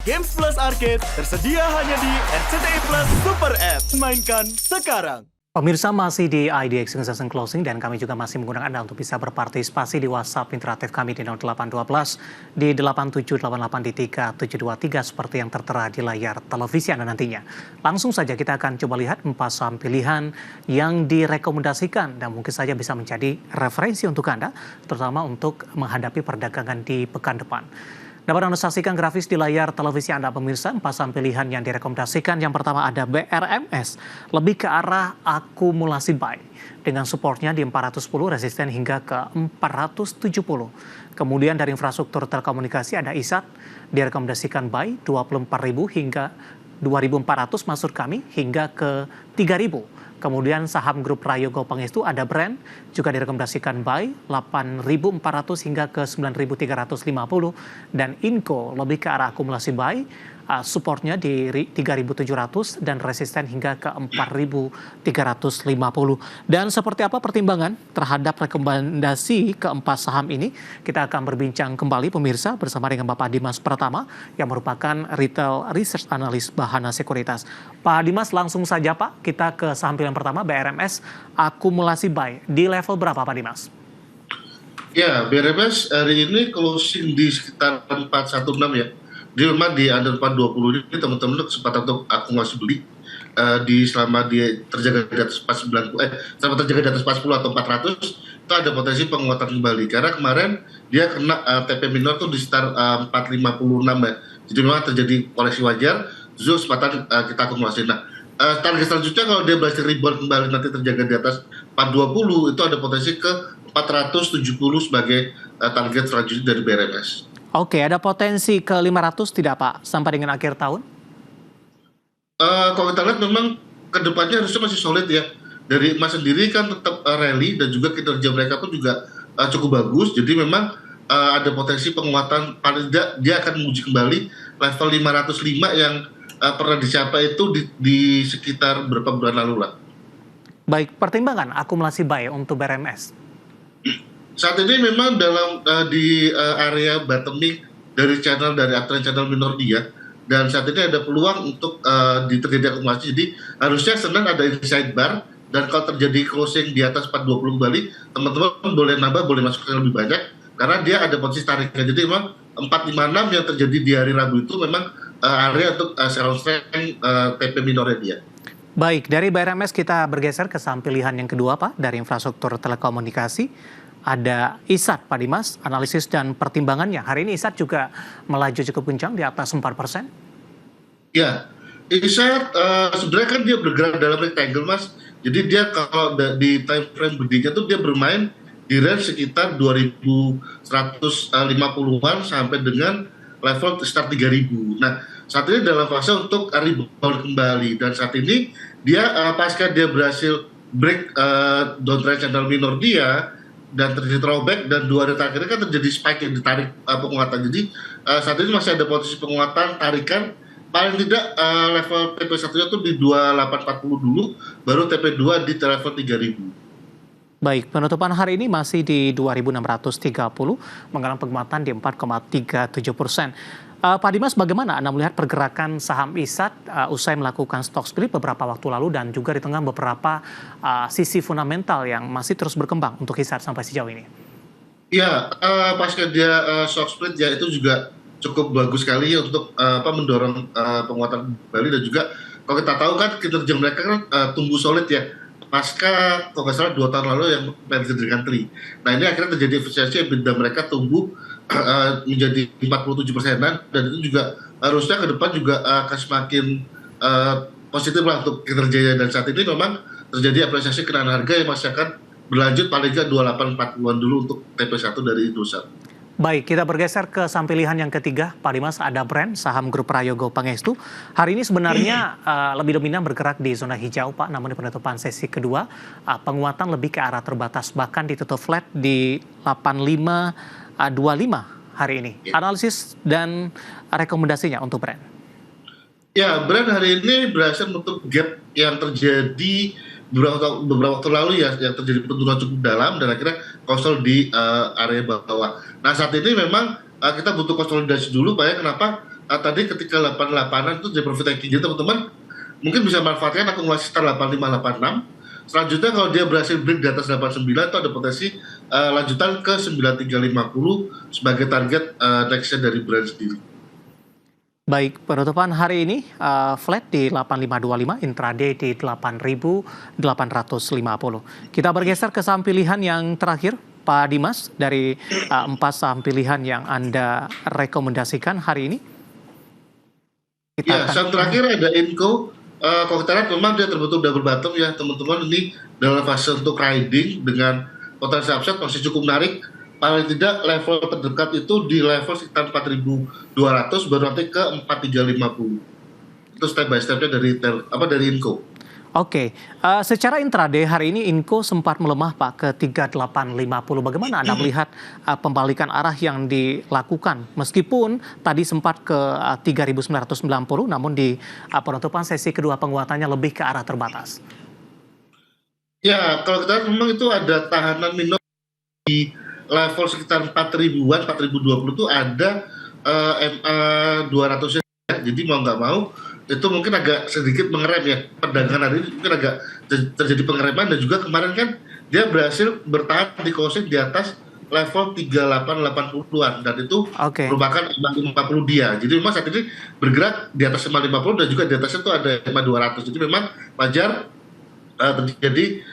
Games Plus Arcade tersedia hanya di RCTI Plus Super App. Mainkan sekarang. Pemirsa, masih di IDX Transaction Closing dan kami juga masih menggunakan Anda untuk bisa berpartisipasi di WhatsApp interaktif kami di 0812 di 8788 di 3723 seperti yang tertera di layar televisi Anda nantinya. Langsung saja kita akan coba lihat 4 saham pilihan yang direkomendasikan dan mungkin saja bisa menjadi referensi untuk Anda, terutama untuk menghadapi perdagangan di pekan depan. Dapat Anda saksikan grafis di layar televisi Anda pemirsa, 4 saham pilihan yang direkomendasikan. Yang pertama ada BRMS, lebih ke arah akumulasi buy. Dengan supportnya di 410, resisten hingga ke 470. Kemudian dari infrastruktur telekomunikasi ada ISAT, direkomendasikan buy 24.000 hingga 2.400 maksud kami, hingga ke 3.000. Kemudian saham grup Prayogo Pangestu ada Brand, juga direkomendasikan buy 8.400 hingga ke 9.350. Dan Inco lebih ke arah akumulasi buy, supportnya di 3.700 dan resisten hingga ke 4.350. Dan seperti apa pertimbangan terhadap rekomendasi keempat saham ini? Kita akan berbincang kembali pemirsa bersama dengan Bapak Dimas Pratama yang merupakan Retail Research Analyst Bahana Sekuritas. Pak Dimas, langsung saja Pak, kita ke saham pilihan pertama BRMS akumulasi buy. Di level berapa Pak Dimas? Ya, BRMS hari ini closing di sekitar 416 ya. Dia memang di under 420 ini teman-teman kesempatan untuk akumulasi beli di selama dia terjaga di atas 490 selama terjaga di atas 40 atau 400 itu ada potensi penguatan kembali karena kemarin dia kena TP minor tuh di sekitar 456 ya. Jadi memang terjadi koreksi wajar, justru kesempatan kita akumulasi. Nah, target selanjutnya kalau dia berhasil rebound kembali nanti terjaga di atas 420 itu ada potensi ke 470 sebagai target selanjutnya dari BRMS. Oke, ada potensi ke 500 tidak Pak sampai dengan akhir tahun? Kalau kita lihat memang kedepannya harusnya masih solid ya. Dari emas sendiri kan tetap rally dan juga kinerja mereka pun juga cukup bagus. Jadi memang ada potensi penguatan, paling tidak dia akan menguji kembali level 505 yang pernah dicapai itu di sekitar beberapa bulan lalu lah. Baik, pertimbangan akumulasi buy untuk BRMS? Saat ini memang dalam di area bottoming dari uptrend channel minor dia, dan saat ini ada peluang untuk terjadi akumulasi. Jadi harusnya Senin ada inside bar, dan kalau terjadi closing di atas 420 kembali, teman-teman boleh nambah, boleh masuk ke lebih banyak karena dia ada posisi tariknya. Jadi memang 456 yang terjadi di hari Rabu itu memang area untuk sell strength TP minornya dia. Baik, dari BRMS kita bergeser ke saham pilihan yang kedua Pak, dari infrastruktur telekomunikasi. Ada ISAT, Pak Dimas, analisis dan pertimbangannya. Hari ini ISAT juga melaju cukup kencang di atas 4%. Ya, ISAT sebenarnya kan dia bergerak dalam rectangle, Mas. Jadi dia kalau di time frame berdirinya tuh dia bermain di range sekitar 2.150-an sampai dengan level start 3.000. Nah, saat ini dalam fase untuk rebound kembali. Dan saat ini dia pasca dia berhasil break downtrend channel minor dia, dan terjadi throwback, dan 2 hari terakhir kan terjadi spike yang ditarik penguatan. Jadi saat ini masih ada posisi penguatan tarikan, paling tidak level TP1 nya tuh di 2840 dulu, baru TP2 di level 3000. Baik, penutupan hari ini masih di 2.630, mengalami penguatan di 4,37%. Pak Dimas, bagaimana Anda melihat pergerakan saham ISAT usai melakukan stock split beberapa waktu lalu dan juga di tengah beberapa sisi fundamental yang masih terus berkembang untuk ISAT sampai sejauh ini? Ya, pasca dia stock split ya itu juga cukup bagus sekali ya untuk mendorong penguatan kembali, dan juga kalau kita tahu kan kinerja mereka kan tumbuh solid ya. Pasca kalau nggak salah 2 tahun lalu yang menjadikan tri. Nah ini akhirnya terjadi efisiensi EBITDA mereka tumbuh menjadi 47%-an, dan itu juga harusnya ke depan juga akan semakin positif lah untuk kinerjanya. Dan saat ini memang terjadi apresiasi kenaikan harga yang masih akan berlanjut paling nggak 2840-an dulu untuk TP1 dari Indosat. Baik, kita bergeser ke saham pilihan yang ketiga, Pak Dimas, ada Brand, saham grup Prayogo Pangestu. Hari ini sebenarnya lebih dominan bergerak di zona hijau, Pak, namun di penutupan sesi kedua, penguatan lebih ke arah terbatas, bahkan ditutup flat di 8525 hari ini. Analisis dan rekomendasinya untuk Brand. Ya, Brand hari ini berhasil menutup gap yang terjadi beberapa waktu lalu ya, yang terjadi penurunan cukup dalam dan akhirnya konsol di area bawah. Nah saat ini memang kita butuh konsolidasi dulu Pak ya. Kenapa? tadi ketika 88-an itu jadi profit taking. Jadi teman-teman mungkin bisa manfaatkan akumulasi sekitar 85, 86. Selanjutnya kalau dia berhasil break di atas 89 itu ada potensi lanjutan ke 9350 sebagai target next-nya dari brand sendiri. Baik, penutupan hari ini flat di 8525, intraday di 8.850. Kita bergeser ke saham pilihan yang terakhir, Pak Dimas, dari 4 saham pilihan yang Anda rekomendasikan hari ini. Saham terakhir ada Inco. Kalau kita lihat memang dia terbentuk double bottom ya teman-teman, ini dalam fase untuk riding dengan potensi upside masih cukup menarik. Paling tidak level terdekat itu di level sekitar 4.200 baru nanti ke 4.350. Itu step by stepnya dari Inco. Oke, secara intraday hari ini Inco sempat melemah Pak ke 3850. Bagaimana Anda melihat pembalikan arah yang dilakukan? Meskipun tadi sempat ke 3.990, namun di penutupan sesi kedua penguatannya lebih ke arah terbatas. Ya, kalau kita lihat memang itu ada tahanan minor di level sekitar 4.000-an, 4.020 itu ada MA 200-nya. Jadi mau nggak mau itu mungkin agak sedikit mengerem ya, perdagangan hari ini mungkin agak terjadi pengereman, dan juga kemarin kan dia berhasil bertahan di closing di atas level 3880-an, dan itu merupakan 50 dia. Jadi memang saat ini bergerak di atas 50 dan juga di atasnya itu ada 200. Jadi memang wajar terjadi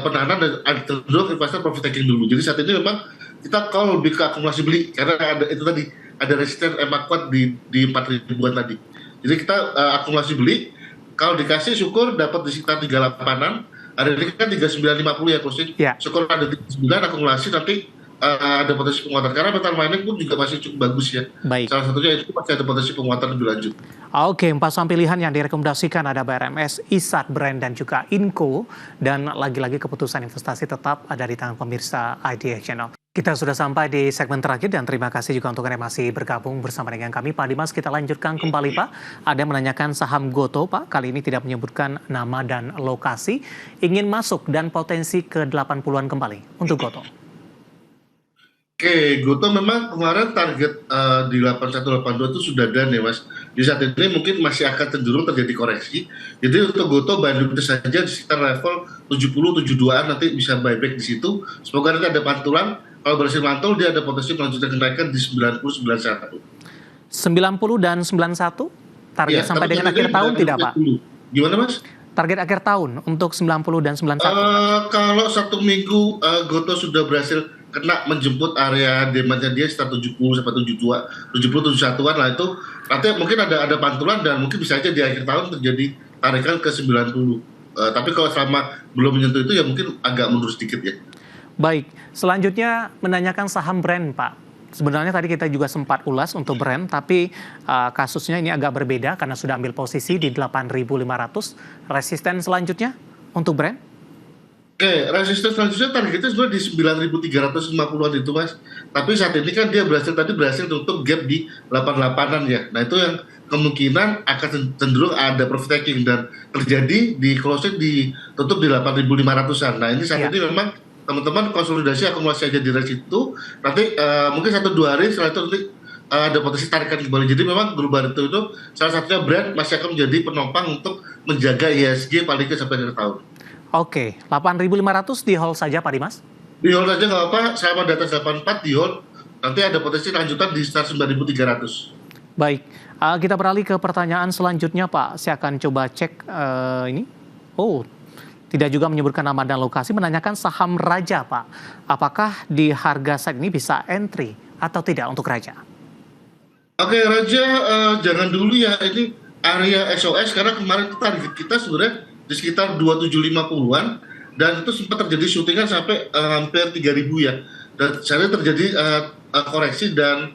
penahanan dan cenderung investor profit taking dulu. Jadi saat ini memang kita kalau lebih ke akumulasi beli karena ada itu tadi ada resisten emak kuat di 4.000-an tadi. Jadi kita akumulasi beli, kalau dikasih syukur dapat di sekitar 38-an. Ada ini kan 3950 ya closing. Syukur ada 39 akumulasi, nanti ada potensi penguatan. Karena metal mining pun juga masih cukup bagus ya. Baik. Salah satunya itu masih ada potensi penguatan lebih lanjut. Oke, 4 saham pilihan yang direkomendasikan ada BRMS, ISAT, Brand, dan juga Inco. Dan lagi-lagi keputusan investasi tetap ada di tangan pemirsa IDX Channel. Kita sudah sampai di segmen terakhir dan terima kasih juga untuk Anda yang masih bergabung bersama dengan kami. Pak Dimas, kita lanjutkan kembali Pak. Ada yang menanyakan saham Goto Pak, kali ini tidak menyebutkan nama dan lokasi. Ingin masuk dan potensi ke 80-an kembali untuk Goto. Oke, Goto memang kemarin target di 8182 itu sudah done ya Mas. Di saat ini mungkin masih akan cenderung terjadi koreksi. Jadi untuk Goto bantu saja di sekitar level 70-72an nanti bisa buyback di situ. Semoga nanti ada pantulan. Kalau berhasil mantul, dia ada potensi melanjutkan kenaikan di 90-91. 90 dan 91? Target sampai dengan akhir tahun tidak Pak? Gimana Mas? Target akhir tahun untuk 90 dan 91? Kalau satu minggu Goto sudah berhasil kena menjemput area demandnya dia sekitar 70 sampai 71-an lah, itu nanti mungkin ada pantulan dan mungkin bisa aja di akhir tahun terjadi tarikan ke 90. Tapi kalau selama belum menyentuh itu ya mungkin agak mundur sedikit ya. Baik, selanjutnya menanyakan saham Brand Pak. Sebenarnya tadi kita juga sempat ulas untuk Brand, tapi kasusnya ini agak berbeda karena sudah ambil posisi di 8.500. Resisten selanjutnya untuk Brand? Oke, resisten selanjutnya targetnya sebenarnya di 9.350-an itu Mas. Tapi saat ini kan dia berhasil tutup gap di 88-an ya. Nah itu yang kemungkinan akan cenderung ada profit taking dan terjadi di closing ditutup di 8.500-an. Nah ini saat ini memang teman-teman konsolidasi akumulasi aja di range itu, nanti mungkin 1-2 hari setelah itu nanti ada potensi tarikan kembali. Jadi memang global itu salah satunya Brand masih akan menjadi penopang untuk menjaga ISG paling ke sampai akhir tahun. Oke, 8.500 di hold saja Pak Dimas? Di hold saja nggak apa, selama di atas 84 di hold, nanti ada potensi lanjutan di sekitar 9.300. Baik, kita beralih ke pertanyaan selanjutnya Pak. Saya akan coba cek ini. Tidak juga menyebutkan nama dan lokasi, menanyakan saham Raja Pak. Apakah di harga saat ini bisa entry atau tidak untuk Raja? Oke, Raja jangan dulu ya, ini area SOS karena kemarin target kita sebenarnya di sekitar 2750-an dan itu sempat terjadi syutingan sampai hampir 3.000 ya. Dan saya terjadi koreksi dan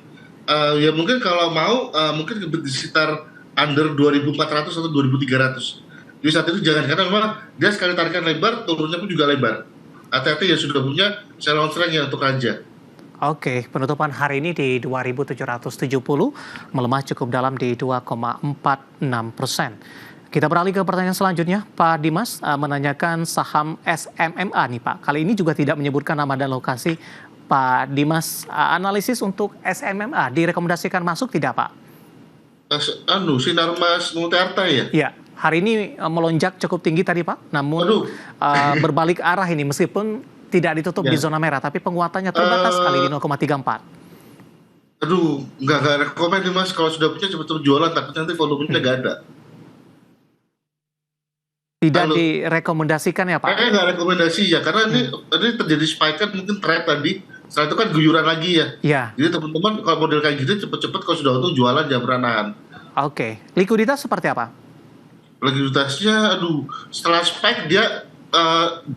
ya mungkin kalau mau mungkin di sekitar under 2.400 atau 2.300. Jadi saat itu jangan, karena memang dia sekali tarikan lebar, turunnya pun juga lebar. Hati-hati ya sudah punya sell on strength ya untuk Raja. Oke, penutupan hari ini di 2.770, melemah cukup dalam di 2,46%. Kita beralih ke pertanyaan selanjutnya, Pak Dimas menanyakan saham SMMA nih Pak. Kali ini juga tidak menyebutkan nama dan lokasi. Pak Dimas, analisis untuk SMMA direkomendasikan masuk tidak Pak? Sinarmas Multiarta ya. Ya, hari ini melonjak cukup tinggi tadi Pak, namun Waduh. berbalik arah ini meskipun tidak ditutup Ya. di zona merah, tapi penguatannya terbatas sekali di 0,34. Aduh, nggak rekomen nih Mas, kalau sudah punya cepet-cepet jualan, takutnya nanti volumenya nggak ada. Tidak Halo. direkomendasikan ya Pak? Kayaknya nggak rekomendasi ya, karena ini terjadi spike kan mungkin trend tadi, setelah itu kan guyuran lagi ya. Ya, Jadi teman-teman kalau model kayak gitu cepet-cepet kalau sudah untung jualan jangan pernah nahan. oke. Likuiditas seperti apa? Likuiditasnya, setelah spike dia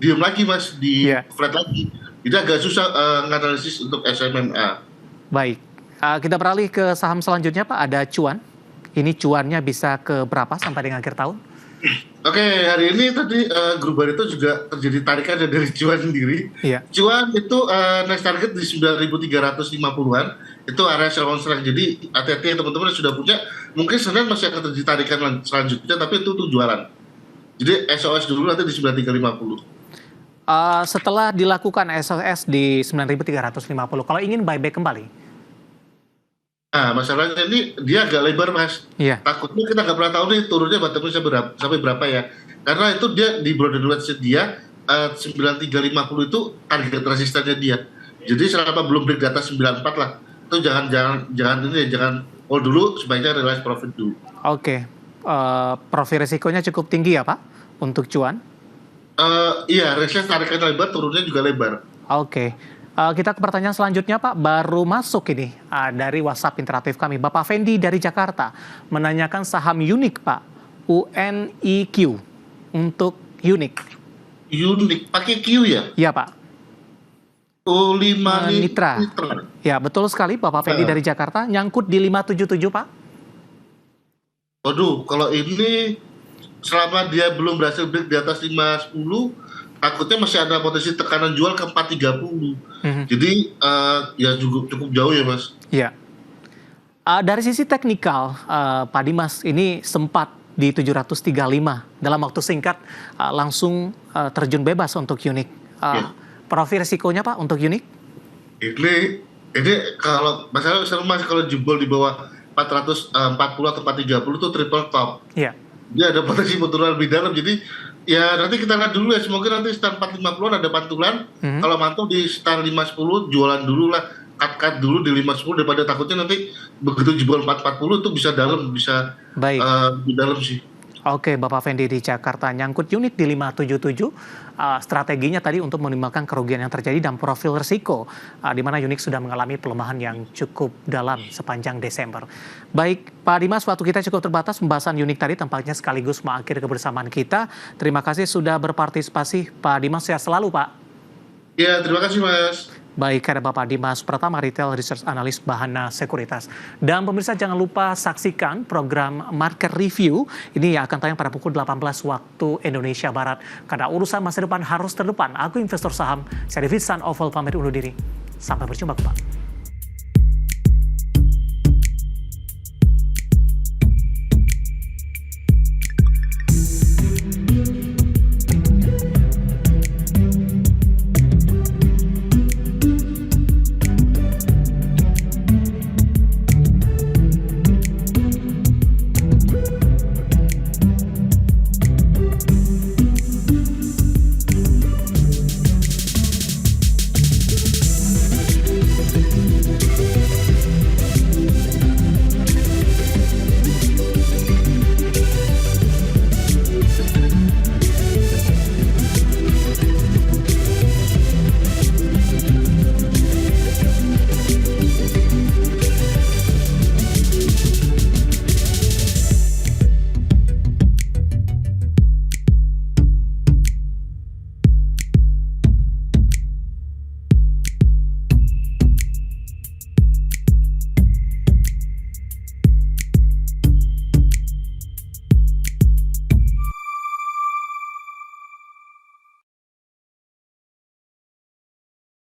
diem lagi Mas, di Iya. flat lagi. Jadi agak susah nganalisis untuk SMMA. Baik, kita beralih ke saham selanjutnya Pak, ada cuan. Ini cuannya bisa ke berapa sampai dengan akhir tahun? Oke, hari ini tadi grup Barito juga terjadi tarikan dari cuan sendiri. Iya. Cuan itu next target di 9.350-an, itu area sell on strike. Jadi hati-hati ya teman-teman yang sudah punya, mungkin Senin masih akan terjadi tarikan selanjutnya, tapi itu untuk jualan. Jadi SOS dulu nanti di 9.350. Setelah dilakukan SOS di 9.350, kalau ingin buyback kembali? Nah, masalahnya ini dia agak lebar Mas. Iya. Takutnya kita nggak pernah tahu nih turunnya bottomnya sampai berapa ya. Karena itu dia di broader wedge dia 9350 itu target resistannya dia. Jadi selama belum break di atas 94 lah. Itu jangan hold dulu, sebaiknya realize profit dulu. Oke. Profil risikonya cukup tinggi ya Pak untuk cuan? Iya, resistance tariknya lebar, turunnya juga lebar. Oke. Kita ke pertanyaan selanjutnya Pak, baru masuk ini dari WhatsApp interaktif kami. Bapak Fendi dari Jakarta menanyakan saham Unik Pak, UNIQ untuk Unik. Unik, pakai Q ya? Iya Pak. O5 Nitra. Ya betul sekali Bapak Fendi dari Jakarta, nyangkut di 577 Pak. Waduh, kalau ini selama dia belum berhasil break di atas 510, takutnya masih ada potensi tekanan jual ke 430. Jadi ya cukup jauh ya Mas. Iya. Dari sisi teknikal, Pak Dimas, ini sempat di 735 dalam waktu singkat langsung terjun bebas untuk Unik. Profil risikonya Pak untuk Unik? Ini kalau masalah Mas kalau jebol di bawah 440 atau 430 itu triple top. Iya. Dia ada potensi penurunan lebih dalam. Jadi ya nanti kita lihat dulu ya, semoga nanti sekitar 450 ada pantulan. Kalau mantul di sekitar 510 jualan dulu lah, cut dulu di 510 daripada takutnya nanti begitu jebol 440 itu bisa dalam, bisa lebih dalam sih. Oke, Bapak Fendi di Jakarta, nyangkut unit di 577. Strateginya tadi untuk meminimalkan kerugian yang terjadi dan profil risiko, di mana Unik sudah mengalami pelemahan yang cukup dalam sepanjang Desember. Baik, Pak Dimas, waktu kita cukup terbatas. Pembahasan Unik tadi tampaknya sekaligus mengakhiri kebersamaan kita. Terima kasih sudah berpartisipasi, Pak Dimas. Sehat selalu, Pak. Ya, terima kasih, Mas. Baik, ada Bapak Dimas Pratama, Retail Research Analyst Bahana Sekuritas. Dan pemirsa jangan lupa saksikan program Market Review. Ini yang akan tayang pada pukul 18 waktu Indonesia Barat. Karena urusan masa depan harus terdepan. Aku investor saham, saya David San Oval pamit undur diri. Sampai berjumpa, Pak.